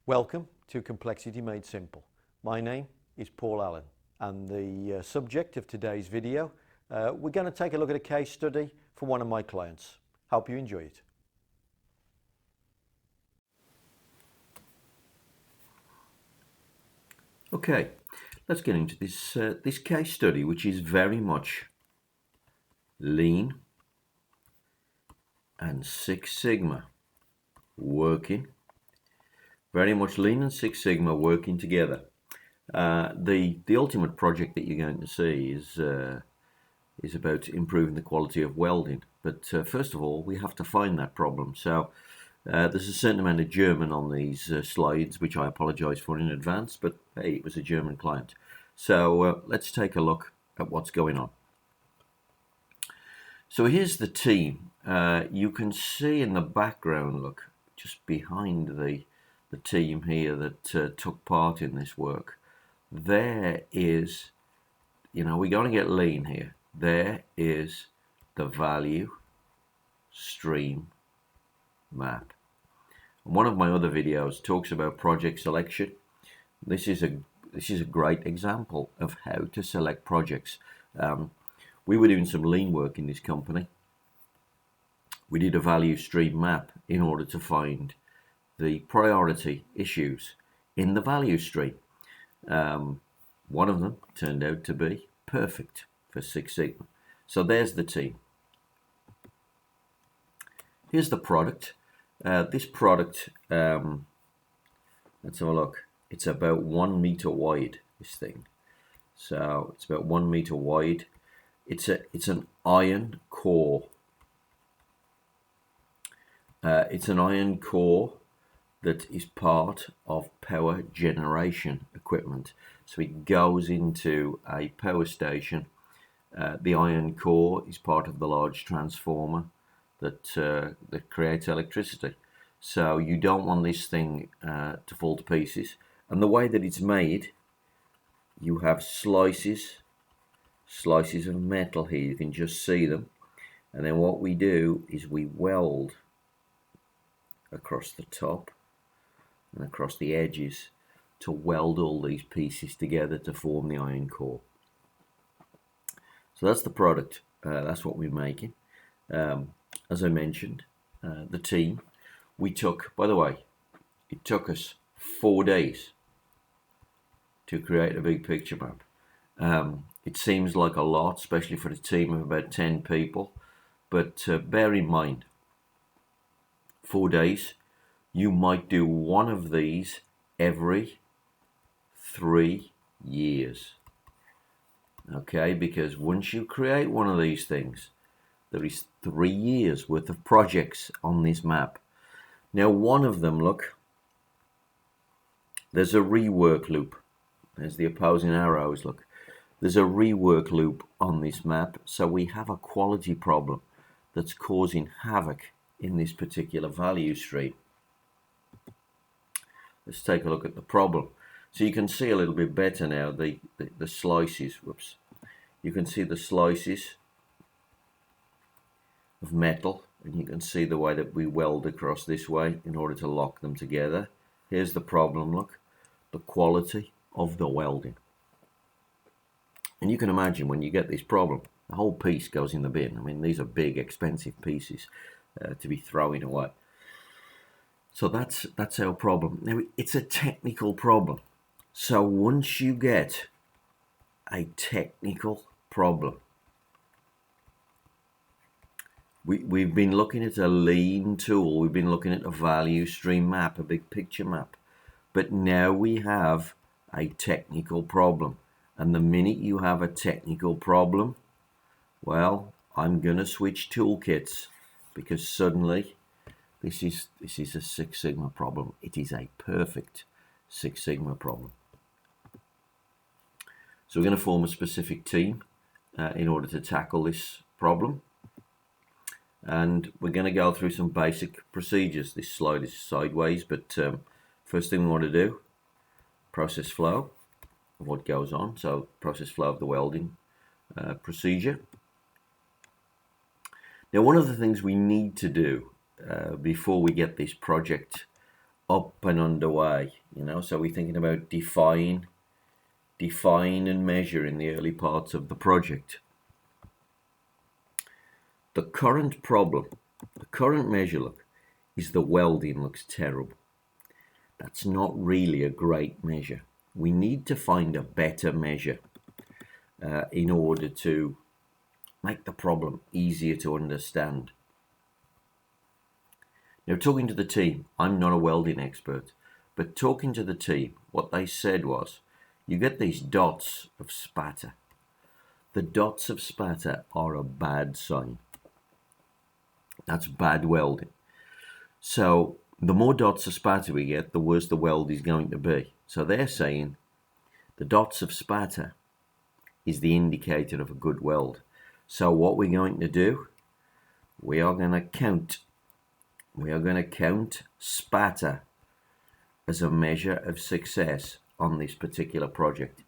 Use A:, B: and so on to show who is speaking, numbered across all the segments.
A: Welcome to Complexity Made Simple. My name is Paul Allen, and the subject of today's video, we're going to take a look at a case study for one of my clients. Hope you enjoy it.
B: Okay, let's get into this case study, which is very much Lean and Six Sigma working. Very much Lean and Six Sigma working together. The ultimate project that you're going to see is about improving the quality of welding. But first of all, we have to find that problem. So there's a certain amount of German on these slides, which I apologize for in advance, but hey, it was a German client. So let's take a look at what's going on. So here's the team. You can see in the background, look, just behind the team here that took part in this work. There is, we're going to get lean here. There is the value stream map. And one of my other videos talks about project selection. This is a great example of how to select projects. We were doing some lean work in this company. We did a value stream map in order to find the priority issues in the value stream. One of them turned out to be perfect for Six Sigma. So there's the team. Here's the product. This product, let's have a look. It's about 1 meter wide, this thing. So it's about 1 meter wide. It's an iron core. It's an iron core that is part of power generation equipment. So it goes into a power station. The iron core is part of the large transformer that creates electricity. So you don't want this thing to fall to pieces. And the way that it's made, you have slices of metal here. You can just see them. And then what we do is we weld across the top and across the edges to weld all these pieces together to form the iron core. So that's the product. That's what we're making. As I mentioned, the team, we took, by the way, it took us 4 days to create a big picture map. It seems like a lot, especially for a team of about 10 people, but bear in mind, 4 days, you might do one of these every 3 years. Okay, because once you create one of these things, there is 3 years worth of projects on this map. Now, one of them, look, there's a rework loop. There's the opposing arrows, look. There's a rework loop on this map, so we have a quality problem that's causing havoc in this particular value stream. Let's take a look at the problem. So you can see a little bit better now the slices. Whoops. You can see the slices of metal, and you can see the way that we weld across this way in order to lock them together. Here's the problem, look, the quality of the welding. And you can imagine when you get this problem, the whole piece goes in the bin. I mean, these are big, expensive pieces to be throwing away. So that's our problem. Now, it's a technical problem. So once you get a technical problem, we've been looking at a lean tool, we've been looking at a value stream map, a big picture map, but now we have a technical problem. And the minute you have a technical problem, well, I'm going to switch toolkits, because suddenly this is a Six Sigma problem. It is a perfect Six Sigma problem. So we're going to form a specific team in order to tackle this problem. And we're going to go through some basic procedures. This slide is sideways, but first thing we want to do, process flow of what goes on. So process flow of the welding procedure. Now, one of the things we need to do before we get this project up and underway, so we're thinking about define and measure in the early parts of the project. The current problem, the current measure look, is the welding looks terrible. That's not really a great measure. We need to find a better measure in order to make the problem easier to understand. Now, talking to the team, I'm not a welding expert, but talking to the team, what they said was, you get these dots of spatter. The dots of spatter are a bad sign. That's bad welding. So the more dots of spatter we get, the worse the weld is going to be. So they're saying the dots of spatter is the indicator of a good weld. So what we're going to do, we are going to count spatter as a measure of success on this particular project.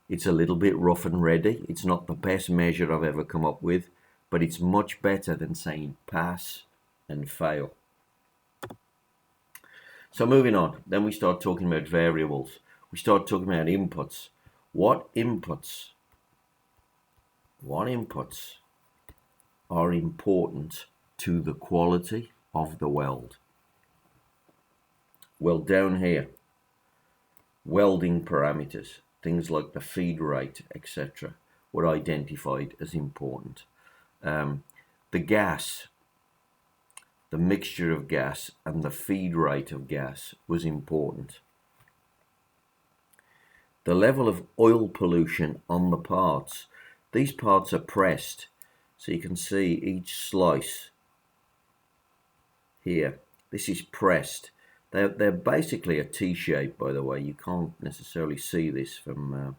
B: It's a little bit rough and ready. It's not the best measure I've ever come up with, but it's much better than saying pass and fail. So moving on, then we start talking about variables. We start talking about inputs. What inputs are important to the quality of the weld? Well, down here, welding parameters, things like the feed rate, etc., were identified as important. The gas, the mixture of gas and the feed rate of gas was important. The level of oil pollution on the parts. These parts are pressed, so you can see each slice here. This is pressed. They're basically a T-shape, by the way. You can't necessarily see this from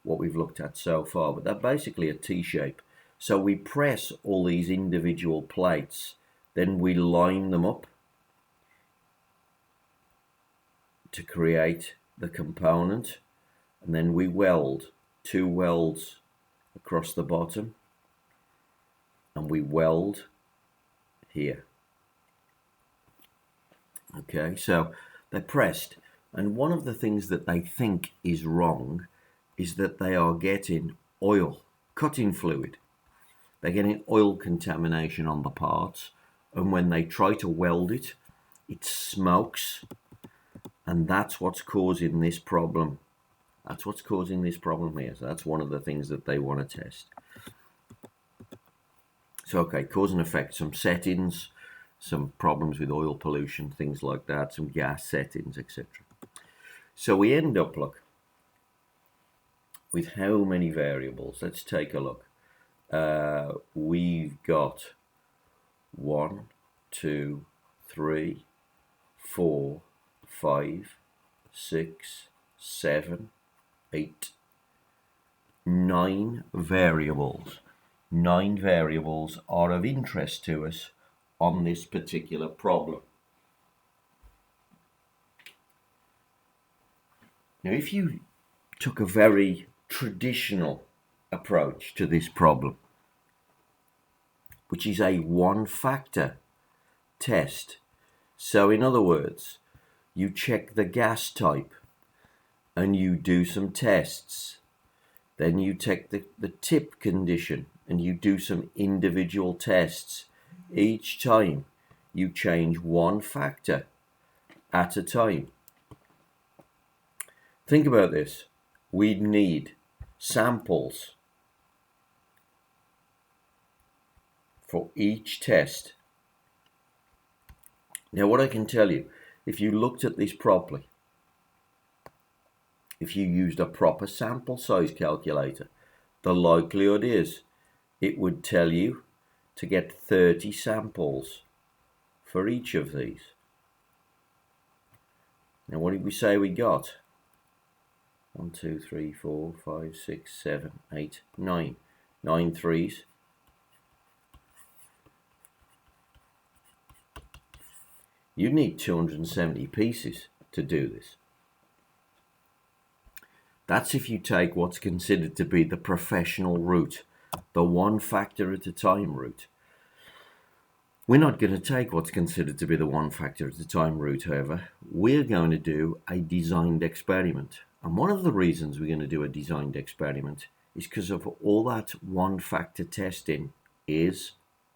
B: what we've looked at so far, but they're basically a T-shape. So we press all these individual plates, then we line them up to create the component, and then we weld 2 welds across the bottom, and we weld here. Okay, so they're pressed, and one of the things that they think is wrong is that they are getting oil, cutting fluid. They're getting oil contamination on the parts, and when they try to weld it, it smokes, and that's what's causing this problem. That's what's causing this problem here. So that's one of the things that they want to test. So, okay, cause and effect, some settings, some problems with oil pollution, things like that, some gas settings, etc. So we end up, look, with how many variables? Let's take a look. We've got 1, 2, 3, 4, 5, 6, 7, 8, 9 variables. 9 variables are of interest to us on this particular problem. Now, if you took a very traditional approach to this problem, which is a 1-factor test, so in other words, you check the gas type and you do some tests, then you check the tip condition and you do some individual tests. Each time you change 1 factor at a time. Think about this. We'd need samples for each test. Now, what I can tell you, if you looked at this properly, if you used a proper sample size calculator, the likelihood is it would tell you to get 30 samples for each of these. Now, what did we say we got? 1, 2, 3, 4, 5, 6, 7, 8, 9. 9 threes. You need 270 pieces to do this. That's if you take what's considered to be the professional route, the 1 factor at a time route. We're not going to take what's considered to be the one factor at a time route, however. We're going to do a designed experiment. And one of the reasons we're going to do a designed experiment is because of all that one factor testing is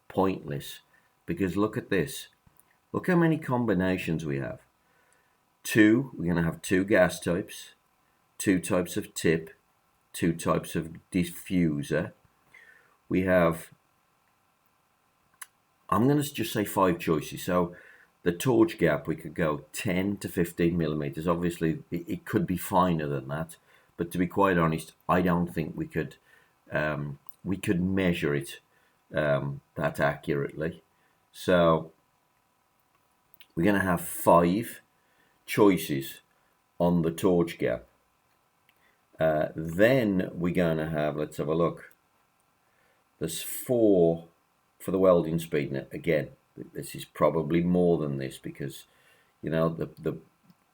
B: pointless. Because look at this. Look how many combinations we have. We're going to have two gas types, two types of tip, two types of diffuser. We have, I'm going to just say 5 choices. So the torch gap, we could go 10 to 15 millimeters. Obviously, it could be finer than that. But to be quite honest, I don't think we could measure it that accurately. So we're going to have 5 choices on the torch gap. Then we're going to have, let's have a look. There's 4 for the welding speed. Now, again, this is probably more than this because, you know,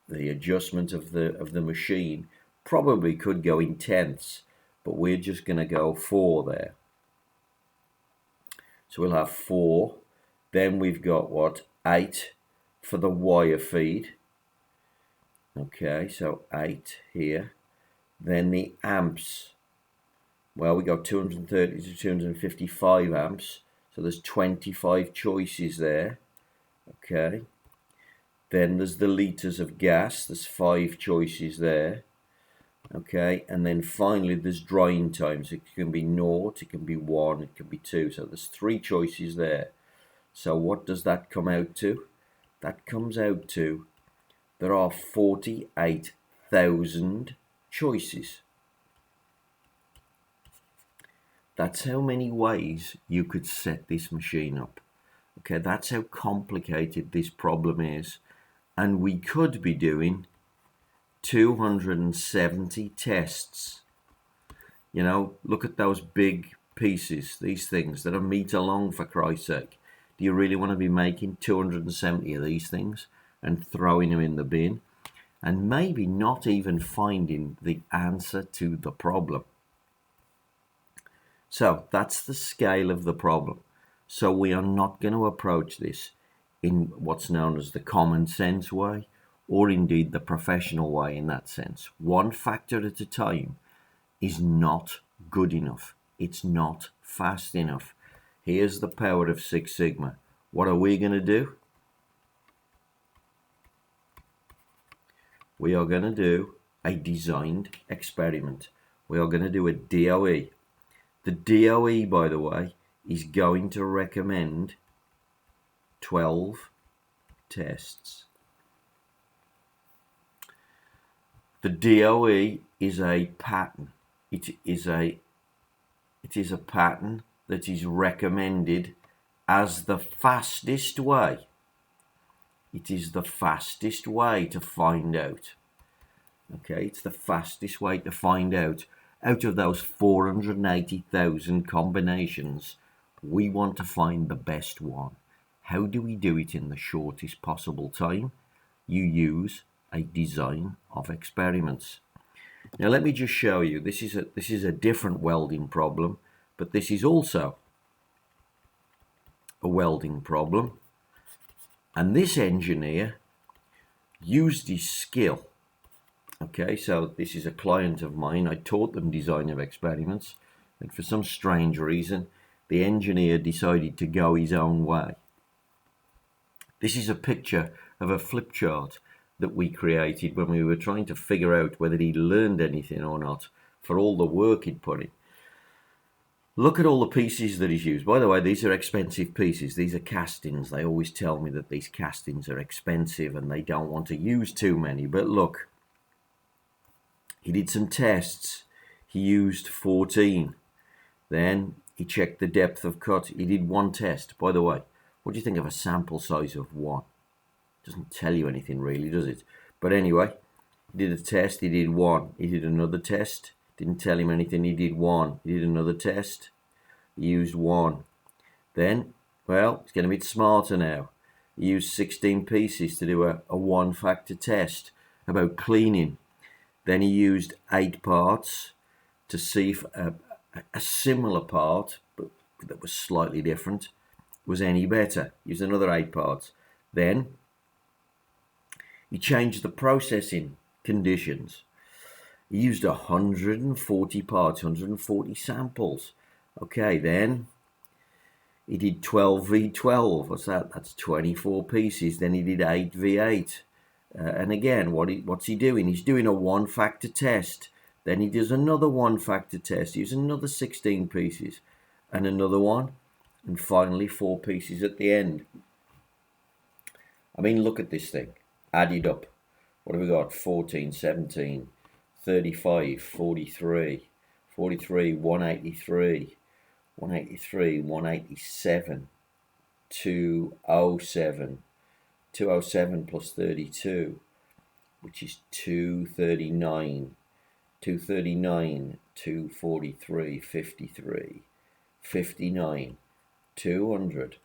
B: the adjustment of the machine probably could go in tenths, but we're just going to go 4 there. So we'll have 4. Then we've got what? 8 for the wire feed. Okay, so 8 here. Then the amps. Well, we got 230 to 255 amps. So there's 25 choices there. Okay. Then there's the litres of gas. There's 5 choices there. Okay. And then finally there's drying times. It can be 0, it can be 1, it can be 2. So there's 3 choices there. So what does that come out to? That comes out to there are 48,000 choices. That's how many ways you could set this machine up. Okay, that's how complicated this problem is. And we could be doing 270 tests. You know, look at those big pieces, these things that are meter long, for Christ's sake. Do you really want to be making 270 of these things and throwing them in the bin and maybe not even finding the answer to the problem? So that's the scale of the problem. So we are not going to approach this in what's known as the common sense way, or indeed the professional way in that sense. One factor at a time is not good enough. It's not fast enough. Here's the power of Six Sigma. What are we going to do? We are going to do a designed experiment. We are going to do a DOE. The DOE, by the way, is going to recommend 12 tests. The DOE is a pattern. It is a pattern that is recommended as the fastest way. It is the fastest way to find out. Okay, it's the fastest way to find out. Out of those 480,000 combinations, we want to find the best one. How do we do it in the shortest possible time? You use a design of experiments. Now let me just show you. This is a different welding problem, but this is also a welding problem. And this engineer used his skill. Okay, so this is a client of mine. I taught them design of experiments, and for some strange reason, the engineer decided to go his own way. This is a picture of a flip chart that we created when we were trying to figure out whether he learned anything or not for all the work he'd put in. Look at all the pieces that he's used. By the way, these are expensive pieces. These are castings. They always tell me that these castings are expensive and they don't want to use too many. But look, he did some tests. He used 14. Then he checked the depth of cut. He did 1 test. By the way, what do you think of a sample size of 1? Doesn't tell you anything really, does it? But anyway, he did a test. He did 1. He did another test. Didn't tell him anything. He did 1. He did another test. He used 1. Then, well, he's getting a bit smarter now. He used 16 pieces to do a 1-factor test about cleaning. Then he used 8 parts to see if a similar part, but that was slightly different, was any better. Used another 8 parts. Then he changed the processing conditions. He used 140 parts, 140 samples. Okay, then he did 12v12. What's that? That's 24 pieces. Then he did 8v8. And again, what's he doing? He's doing a 1-factor test. Then he does another 1-factor test. He uses another 16 pieces and another one. And finally 4 pieces at the end. I mean, look at this thing. Added up. What have we got? 14, 17, 35, 43, 43, 183, 183, 187, 207, 207 plus 32, which is 239, 239, 243, 53, 59, 200.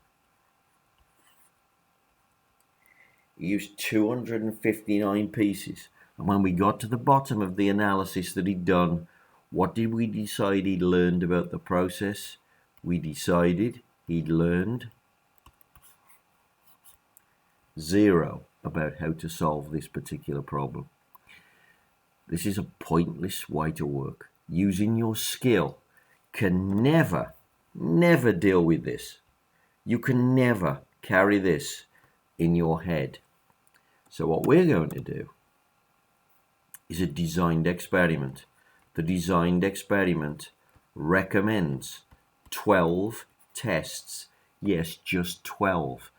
B: He used 259 pieces. And when we got to the bottom of the analysis that he'd done, what did we decide he'd learned about the process? We decided he'd learned 0 about how to solve this particular problem. This is a pointless way to work. Using your skill can never deal with this. You can never carry this in your head. So what we're going to do is a designed experiment. The designed experiment recommends 12 tests. Yes, just 12.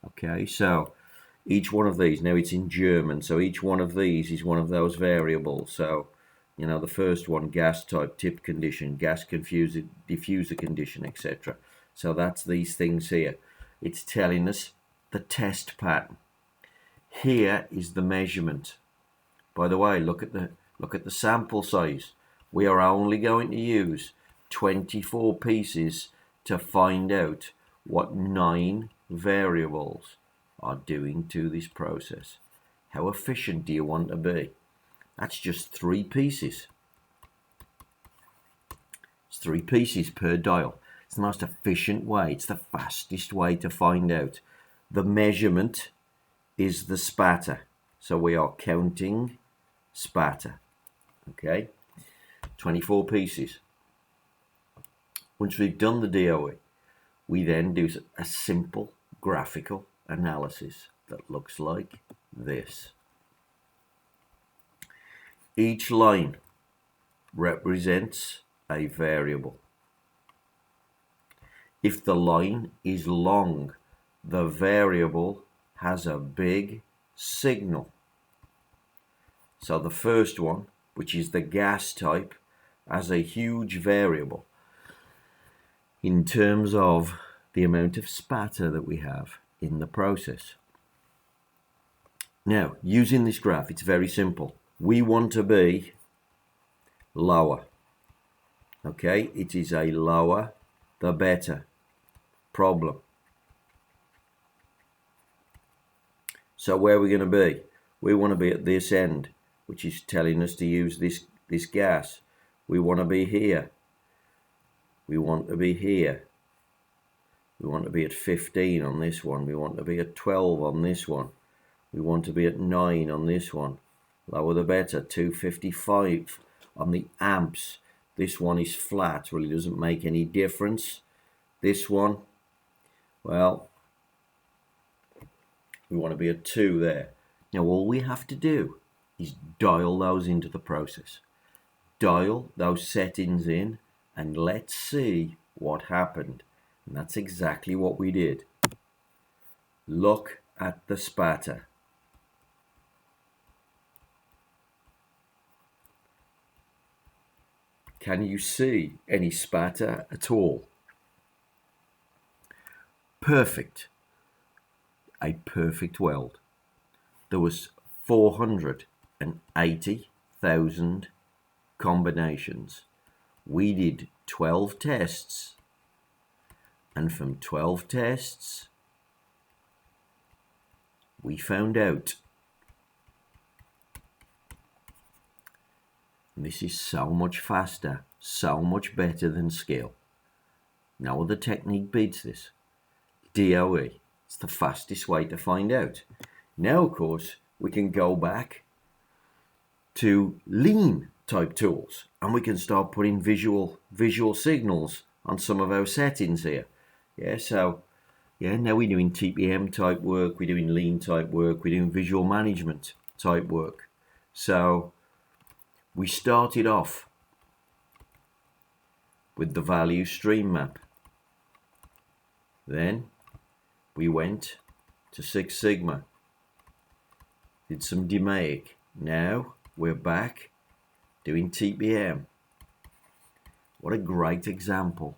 B: Okay, so each one of these, now it's in German, so each one of these is one of those variables. So, you know, the first one, gas type, tip condition, gas diffuser condition, etc. So that's these things here. It's telling us the test pattern. Here is the measurement. By the way, look at the sample size. We are only going to use 24 pieces to find out what 9 variables are doing to this process. How efficient do you want to be? That's just 3 pieces. It's 3 pieces per dial. It's the most efficient way. It's the fastest way to find out. The measurement is the spatter. So we are counting spatter. Okay, 24 pieces. Once we've done the DOE, we then do a simple graphical analysis that looks like this. Each line represents a variable. If the line is long, the variable has a big signal. So the first one, which is the gas type, has a huge variable in terms of the amount of spatter that we have in the process. Now, using this graph, it's very simple. We want to be lower. Okay, it is a lower the better problem. So where are we going to be? We want to be at this end, which is telling us to use this gas. We want to be here. We want to be here. We want to be at 15 on this one. We want to be at 12 on this one. We want to be at 9 on this one. Lower the better. 255 on the amps. This one is flat. Really doesn't make any difference. This one, well, we want to be at 2 there. Now all we have to do is dial those into the process. Dial those settings in and let's see what happened. And that's exactly what we did. Look at the spatter. Can you see any spatter at all? Perfect. A perfect weld. There was 480,000 combinations. We did 12 tests, and from 12 tests we found out. This is so much faster, so much better than skill. No other technique beats this. DOE. It's the fastest way to find out. Now, of course, we can go back to lean type tools and we can start putting visual signals on some of our settings here. Now we're doing TPM type work, we're doing lean type work, we're doing visual management type work. So we started off with the value stream map. Then we went to Six Sigma, did some DMAIC. Now we're back doing TPM. What a great example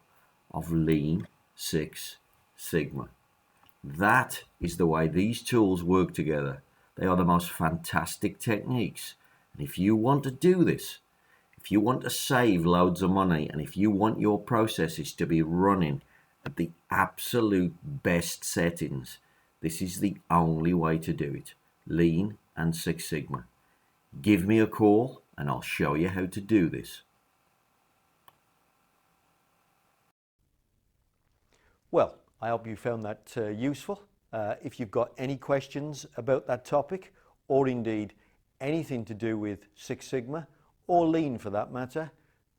B: of Lean Six Sigma. That is the way these tools work together. They are the most fantastic techniques. And if you want to do this, if you want to save loads of money, and if you want your processes to be running at the absolute best settings, this is the only way to do it. Lean and Six Sigma. Give me a call and I'll show you how to do this.
A: Well, I hope you found that useful. If you've got any questions about that topic, or indeed anything to do with Six Sigma or Lean for that matter,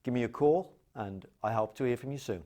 A: give me a call and I hope to hear from you soon.